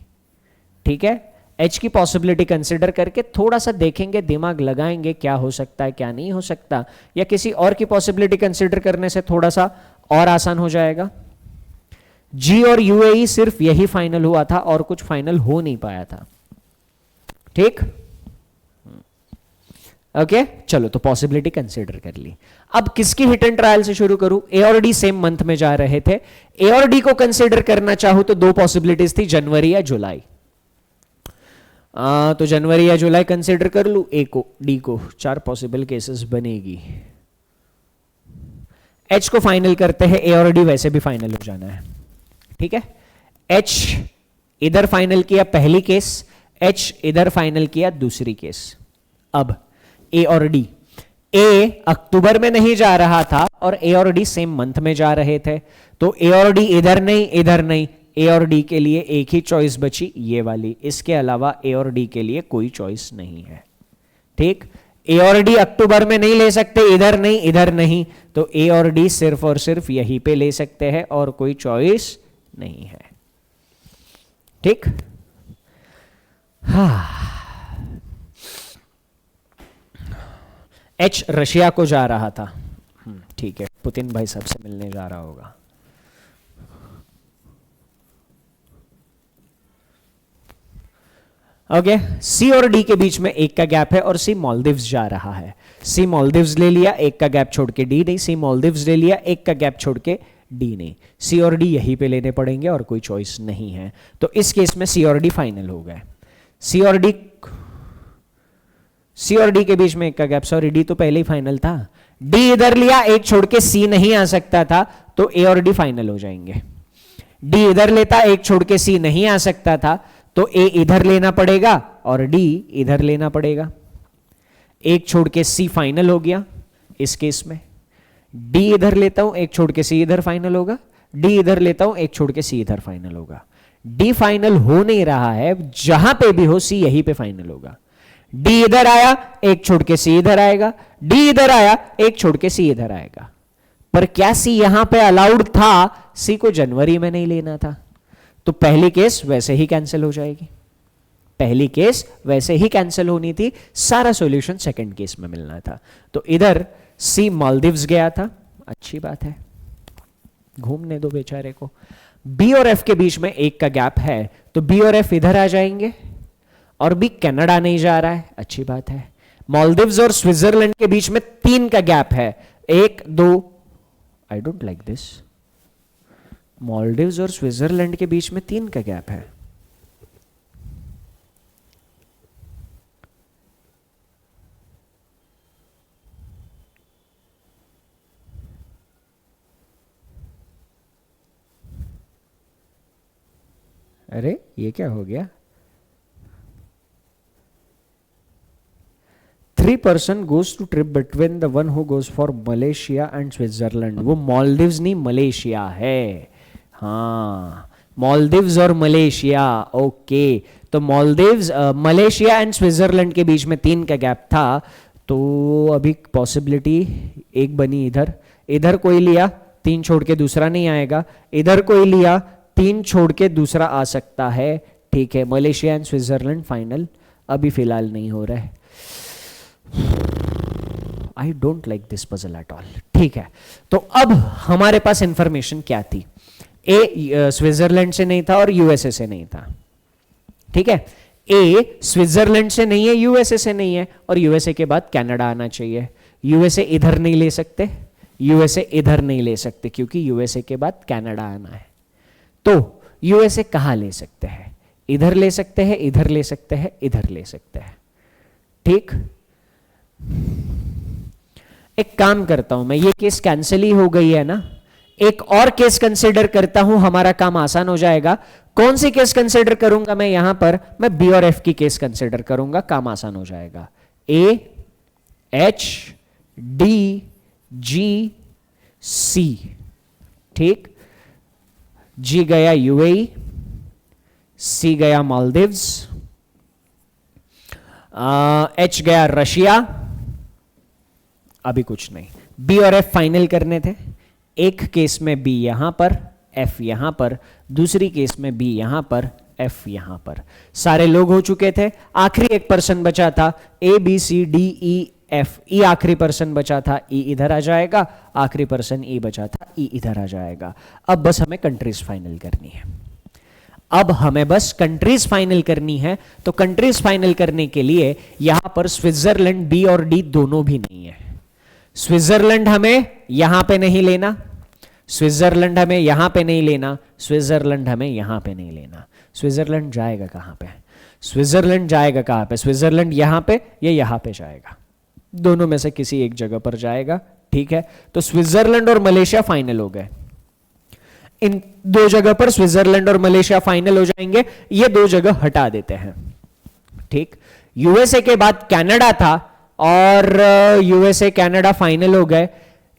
ठीक है, एच की पॉसिबिलिटी कंसिडर करके थोड़ा सा देखेंगे, दिमाग लगाएंगे क्या हो सकता है क्या नहीं हो सकता, या किसी और की पॉसिबिलिटी कंसिडर करने से थोड़ा सा और आसान हो जाएगा। जी और यूएई सिर्फ यही फाइनल हुआ था और कुछ फाइनल हो नहीं पाया था। ठीक, ओके चलो, तो पॉसिबिलिटी कंसिडर कर ली। अब किसकी हिट एंड ट्रायल से शुरू करूं? ए और डी सेम मंथ में जा रहे थे, ए और डी को कंसिडर करना चाहूं तो 2 पॉसिबिलिटीज थी, जनवरी या जुलाई। तो जनवरी या जुलाई कंसिडर कर लूं, ए को डी को, 4 पॉसिबल केसेस बनेगी। एच को फाइनल करते हैं, ए और डी वैसे भी फाइनल हो जाना है। ठीक है, एच इधर फाइनल किया पहली केस, H इधर फाइनल किया दूसरी केस। अब A और D, A अक्टूबर में नहीं जा रहा था और A और D सेम मंथ में जा रहे थे, तो A और D इधर नहीं इधर नहीं, A और D के लिए एक ही चॉइस बची, ये वाली। इसके अलावा A और D के लिए कोई चॉइस नहीं है। ठीक, A और D अक्टूबर में नहीं ले सकते, इधर नहीं इधर नहीं, तो A और D सिर्फ और सिर्फ यहीं पे ले सकते हैं और कोई चॉइस नहीं है। ठीक, हाँ। H रशिया को जा रहा था, ठीक है, पुतिन भाई साहब से मिलने जा रहा होगा। ओके, C और D के बीच में एक का गैप है और C मालदीव्स जा रहा है। C मालदीव्स ले लिया, एक का गैप छोड़ के D नहीं, C मालदीव्स ले लिया, एक का गैप छोड़ के D नहीं। C और D यहीं पे लेने पड़ेंगे और कोई चॉइस नहीं है, तो इस केस में C और D फाइनल हो गए। C और D के बीच में एक का गैप, सॉरी D तो पहले ही फाइनल था, D इधर लिया, एक छोड़ के C नहीं आ सकता था, तो A और D फाइनल हो जाएंगे। D इधर लेता, एक छोड़ के C नहीं आ सकता था, तो A इधर लेना पड़ेगा और D इधर लेना पड़ेगा। एक छोड़ के C फाइनल हो गया इस केस में। D इधर लेता हूं, एक छोड़ के C इधर फाइनल होगा, D इधर लेता हूं, एक छोड़ के C इधर फाइनल होगा। D फाइनल हो नहीं रहा है, जहां पे भी हो C यहीं पे फाइनल होगा। D इधर आया, एक छोड़ के C इधर आएगा, D इधर आया, एक छोड़ के C इधर आएगा। पर क्या C यहां पे अलाउड था? C को जनवरी में नहीं लेना था, तो पहली केस वैसे ही कैंसिल हो जाएगी। पहली केस वैसे ही कैंसिल होनी थी, सारा सॉल्यूशन सेकंड केस में मिलना था। तो इधर C मालदीव्स गया था, अच्छी बात है, घूमने दो बेचारे को। B और F के बीच में एक का गैप है, तो B और F इधर आ जाएंगे और B कनाडा नहीं जा रहा है, अच्छी बात है। मालदीव्स और स्विट्जरलैंड के बीच में 3 का गैप है, 1 2, I don't like this. Maldives और स्विट्जरलैंड के बीच में 3 का गैप है। अरे ये क्या हो गया? 3 person goes to trip between the one who goes for Malaysia and Switzerland। वो मालदीव्स नहीं मलेशिया है। हाँ, मालदीव्स और मलेशिया, ओके। तो मालदीव्स, मलेशिया एंड स्विट्जरलैंड के बीच में 3 का गैप था, तो अभी पॉसिबिलिटी एक बनी, इधर इधर कोई लिया, 3 छोड़ के दूसरा नहीं आएगा, इधर कोई लिया, 3 छोड़ के दूसरा आ सकता है। ठीक है, मलेशिया एंड स्विट्जरलैंड फाइनल अभी फिलहाल नहीं हो रहा है। I don't like this puzzle at all. ठीक है, तो अब हमारे पास इंफॉर्मेशन क्या थी? ए स्विट्जरलैंड से नहीं था और यूएसए से नहीं था। ठीक है, ए स्विट्जरलैंड से नहीं है, यूएसए से नहीं है, और यूएसए के बाद कनाडा आना चाहिए। यूएसए इधर नहीं ले सकते, यूएसए इधर नहीं ले सकते, क्योंकि यूएसए के बाद कनाडा आना है। तो यूएसए कहां ले सकते हैं? इधर ले सकते हैं, इधर ले सकते हैं, इधर ले सकते हैं। ठीक, एक काम करता हूं मैं, ये केस कैंसिल ही हो गई है ना, एक और केस कंसीडर करता हूं, हमारा काम आसान हो जाएगा। कौन सी केस कंसीडर करूंगा मैं? यहां पर मैं बी और एफ की केस कंसीडर करूंगा, काम आसान हो जाएगा। ए एच डी जी सी, ठीक, जी गया यूएई, सी गया मालदीव्स, एच गया रशिया, अभी कुछ नहीं। बी और एफ फाइनल करने थे। एक केस में बी यहां पर, एफ यहां पर, दूसरी केस में बी यहां पर, एफ यहां पर। सारे लोग हो चुके थे, आखिरी एक पर्सन बचा था, A B C D E F. E आखिरी पर्सन बचा था, ई इधर आ जाएगा, आखिरी पर्सन ई बचा था, ई इधर आ जाएगा। अब बस हमें कंट्रीज फाइनल करनी है। अब हमें बस कंट्रीज फाइनल करनी है। तो कंट्रीज फाइनल करने के लिए यहां पर स्विट्जरलैंड बी और डी दोनों भी नहीं है। स्विट्जरलैंड हमें यहां पे नहीं लेना, स्विट्जरलैंड हमें यहां पे नहीं लेना, स्विट्जरलैंड हमें यहां पे नहीं लेना। स्विट्जरलैंड जाएगा कहां पे? स्विट्जरलैंड जाएगा कहां पे? स्विट्जरलैंड यहां पे या यहां पे जाएगा, दोनों में से किसी एक जगह पर जाएगा। ठीक है, तो स्विट्जरलैंड और मलेशिया फाइनल हो गए। इन दो जगह पर स्विट्जरलैंड और मलेशिया फाइनल हो जाएंगे, ये दो जगह हटा देते हैं। ठीक, यूएसए के बाद कनाडा था और यूएसए कनाडा फाइनल हो गए।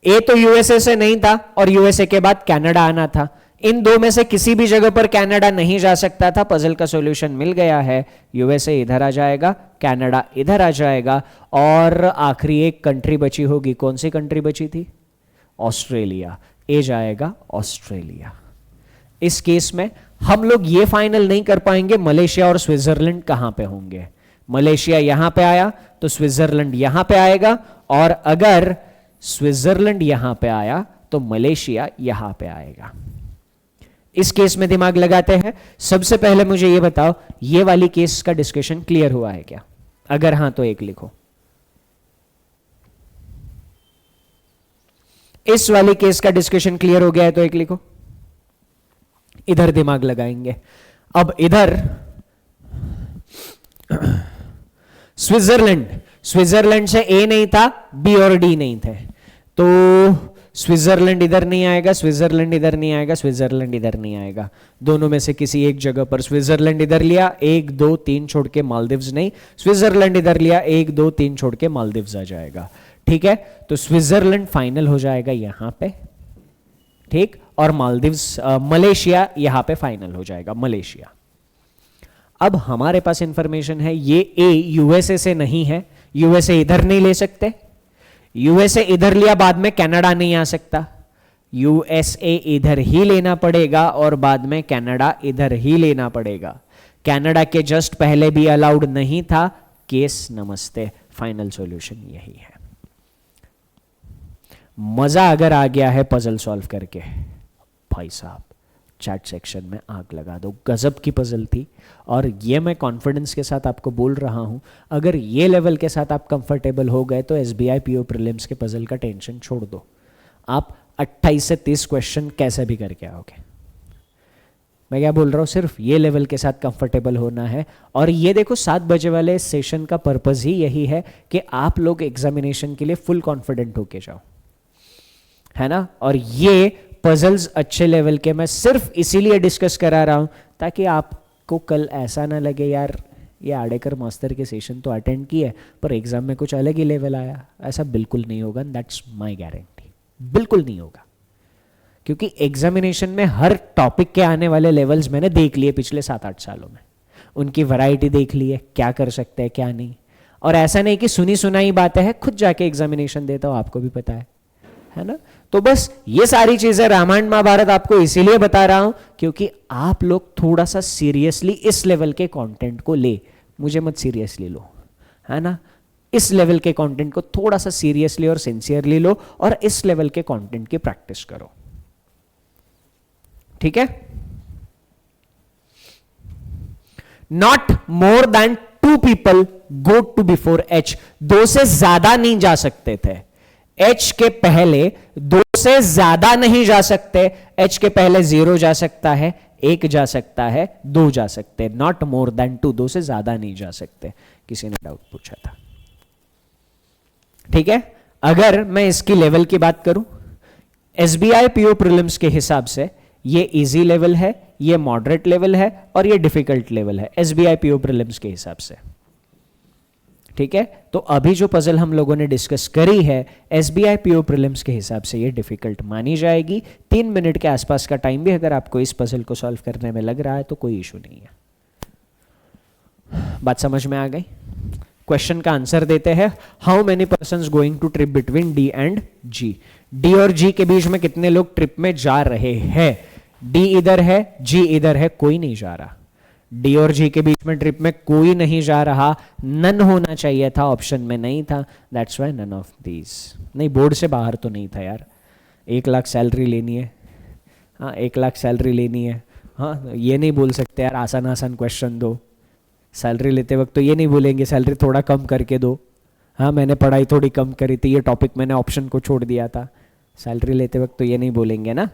ए तो यूएसए से नहीं था और यूएसए के बाद कनाडा आना था। इन दो में से किसी भी जगह पर कनाडा नहीं जा सकता था। पजल का सॉल्यूशन मिल गया है, यूएसए इधर आ जाएगा, कनाडा इधर आ जाएगा और आखिरी एक कंट्री बची होगी। कौन सी कंट्री बची थी? ऑस्ट्रेलिया। ए जाएगा ऑस्ट्रेलिया। इस केस में हम लोग ये फाइनल नहीं कर पाएंगे मलेशिया और स्विट्जरलैंड कहां पे होंगे। मलेशिया यहां पे आया तो स्विट्जरलैंड यहां पे आएगा, और अगर स्विट्जरलैंड यहां पे आया तो मलेशिया यहां पे आएगा। इस केस में दिमाग लगाते हैं। सबसे पहले मुझे ये बताओ, ये वाली केस का डिस्कशन क्लियर हुआ है क्या? अगर हां तो एक लिखो। इस वाली केस का डिस्कशन क्लियर हो गया है तो एक लिखो। इधर दिमाग लगाएंगे। अब इधर स्विट्जरलैंड से ए नहीं था, बी और डी नहीं थे, तो स्विट्जरलैंड इधर नहीं आएगा, स्विट्जरलैंड इधर नहीं आएगा, स्विट्जरलैंड इधर नहीं आएगा। दोनों में से किसी एक जगह पर स्विट्जरलैंड इधर लिया, 1 2 3 छोड़ के मालदीव्स नहीं, स्विट्जरलैंड इधर लिया, 1 2 3 छोड़ के मालदीव्स आ जाएगा। ठीक है, तो स्विट्जरलैंड फाइनल हो जाएगा यहां पे। ठीक, और मालदीव्स मलेशिया यहां पे फाइनल हो जाएगा, मलेशिया। अब हमारे पास इंफॉर्मेशन है, ये ए यूएसए से नहीं है, यूएसए इधर नहीं ले सकते, यूएसए इधर लिया, बाद में कनाडा नहीं आ सकता, यूएसए इधर ही लेना पड़ेगा और बाद में कनाडा इधर ही लेना पड़ेगा। कनाडा के जस्ट पहले भी अलाउड नहीं था। केस नमस्ते, फाइनल सॉल्यूशन यही है। मजा अगर आ गया है पजल सॉल्व करके, भाई साहब चैट सेक्शन में आग लगा दो। गजब की पजल थी, और ये मैं कॉन्फिडेंस के साथ आपको बोल रहा हूं, अगर ये लेवल के साथ आप कंफर्टेबल हो गए तो एसबीआई पीओ प्रीलिम्स के पजल का टेंशन छोड़ दो। आप 28 से 30 क्वेश्चन कैसे भी करके आओगे। मैं क्या बोल रहा हूँ, सिर्फ ये लेवल के साथ कंफर्टेबल होना है। और ये देखो 7 बजे वाले सेशन का पर्पज ही यही है कि आप लोग एग्जामिनेशन के लिए फुल कॉन्फिडेंट होके जाओ, है ना। और ये पजल्स अच्छे लेवल के मैं सिर्फ इसीलिए डिस्कस करा रहा हूं ताकि आपको कल ऐसा ना लगे यार ये आडेकर मास्टर के सेशन तो अटेंड किए पर एग्जाम में कुछ अलग ही लेवल आया। ऐसा बिल्कुल नहीं होगा, दैट्स माय गारंटी, बिल्कुल नहीं होगा। क्योंकि एग्जामिनेशन में हर टॉपिक के आने वाले लेवल्स मैंने देख लिए पिछले 7-8 सालों में, उनकी वैरायटी देख ली है, क्या कर सकते हैं क्या नहीं। और ऐसा नहीं कि सुनी सुनाई बातें हैं, खुद जाके एग्जामिनेशन देता हूं, आपको भी पता है ना। तो बस ये सारी चीजें रामायण महाभारत आपको इसीलिए बता रहा हूं क्योंकि आप लोग थोड़ा सा सीरियसली इस लेवल के कंटेंट को ले, मुझे मत सीरियसली लो, है ना। इस लेवल के कंटेंट को थोड़ा सा सीरियसली और सिंसियरली लो और इस लेवल के कंटेंट की प्रैक्टिस करो, ठीक है। Not more than 2 people go to before H, 2 से ज्यादा नहीं जा सकते थे। एच के पहले 2 से ज्यादा नहीं जा सकते। एच के पहले 0 जा सकता है, 1 जा सकता है, 2 जा सकते हैं, नॉट मोर देन 2, 2 से ज्यादा नहीं जा सकते। किसी ने डाउट पूछा था, ठीक है। अगर मैं इसकी लेवल की बात करूं, एसबीआई पीओ प्रीलिम्स के हिसाब से ये इजी लेवल है, ये मॉडरेट लेवल है और ये डिफिकल्ट लेवल है एसबीआई पीओ प्रीलिम्स के हिसाब से, ठीक है। तो अभी जो पजल हम लोगों ने डिस्कस करी है एसबीआई पीओ प्रीलिम्स के हिसाब से ये डिफिकल्ट मानी जाएगी। 3 मिनट के आसपास का टाइम भी अगर आपको इस पजल को सॉल्व करने में लग रहा है तो कोई इशू नहीं है। बात समझ में आ गई? क्वेश्चन का आंसर देते हैं। How many persons going to trip between D and G? D और जी के बीच में कितने लोग ट्रिप में जा रहे हैं? डी इधर है, जी इधर है, कोई नहीं जा रहा। डी और जी के बीच में ट्रिप में कोई नहीं जा रहा। नन होना चाहिए था, ऑप्शन में नहीं था, that's why none of these. नहीं, बोर्ड से बाहर तो नहीं था यार। 1 लाख सैलरी लेनी है, हाँ 1 लाख सैलरी लेनी है, हाँ ये नहीं बोल सकते यार आसान आसान क्वेश्चन दो। सैलरी लेते वक्त तो ये नहीं बोलेंगे सैलरी थोड़ा कम करके दो, हाँ मैंने पढ़ाई थोड़ी कम करी थी, ये टॉपिक मैंने ऑप्शन को छोड़ दिया था। सैलरी लेते वक्त तो ये नहीं बोलेंगे ना।